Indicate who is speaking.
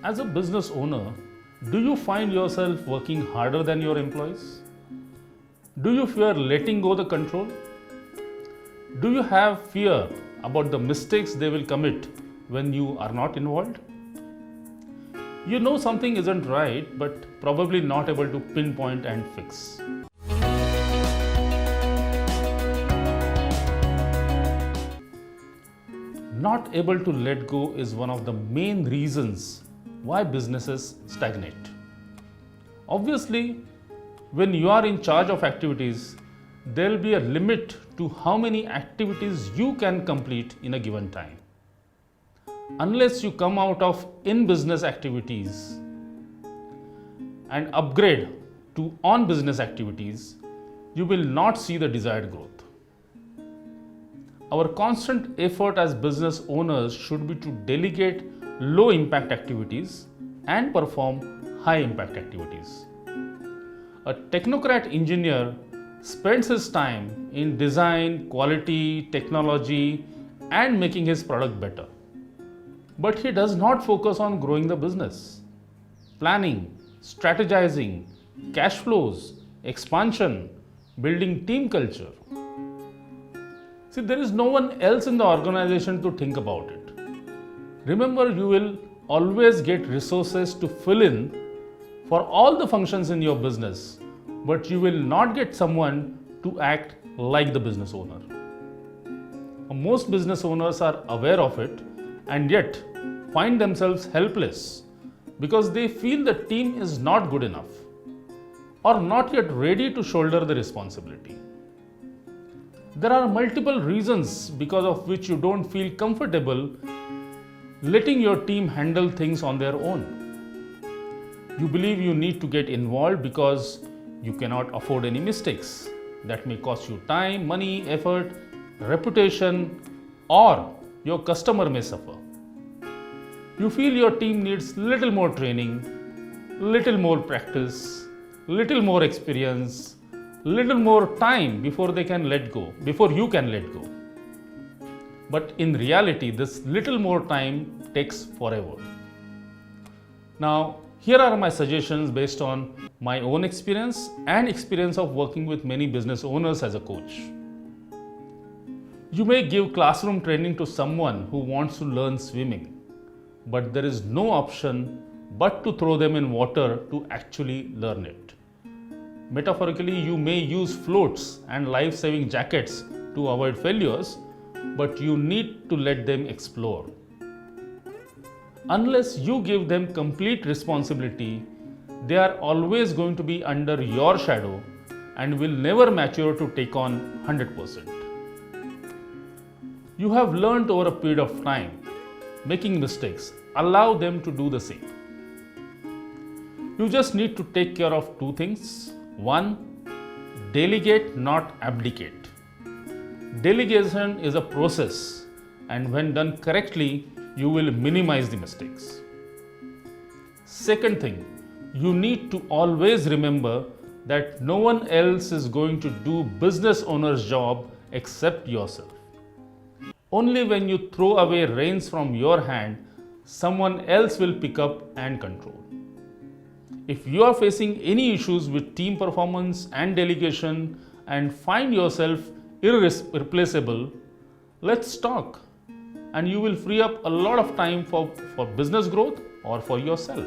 Speaker 1: As a business owner, do you find yourself working harder than your employees? Do you fear letting go the control? Do you have fear about the mistakes they will commit when you are not involved? You know something isn't right, but probably not able to pinpoint and fix. Not able to let go is one of the main reasons why businesses stagnate. Obviously, when you are in charge of activities, there will be a limit to how many activities you can complete in a given time. Unless you come out of in-business activities and upgrade to on-business activities, you will not see the desired growth. Our constant effort as business owners should be to delegate low impact activities and perform high impact activities. A technocrat engineer spends his time in design, quality, technology, and making his product better. But he does not focus on growing the business, planning, strategizing, cash flows, expansion, building team culture. See, there is no one else in the organization to think about it. Remember, you will always get resources to fill in for all the functions in your business, but you will not get someone to act like the business owner. Most business owners are aware of it and yet find themselves helpless because they feel the team is not good enough or not yet ready to shoulder the responsibility. There are multiple reasons because of which you don't feel comfortable letting your team handle things on their own. You believe you need to get involved because you cannot afford any mistakes that may cost you time, money, effort, reputation, or your customer may suffer. You feel your team needs little more training, little more practice, little more experience, little more time before you can let go. But in reality, this little more time takes forever. Now, here are my suggestions based on my own experience and experience of working with many business owners as a coach. You may give classroom training to someone who wants to learn swimming, but there is no option but to throw them in water to actually learn it. Metaphorically, you may use floats and life-saving jackets to avoid failures, but you need to let them explore. Unless you give them complete responsibility, they are always going to be under your shadow and will never mature to take on 100%. You have learned over a period of time, making mistakes. Allow them to do the same. You just need to take care of two things. One, delegate, not abdicate. Delegation is a process, and when done correctly, you will minimize the mistakes. Second thing, you need to always remember that no one else is going to do business owner's job except yourself. Only when you throw away reins from your hand, someone else will pick up and control. If you are facing any issues with team performance and delegation and find yourself irreplaceable, let's talk, and you will free up a lot of time for business growth or for yourself.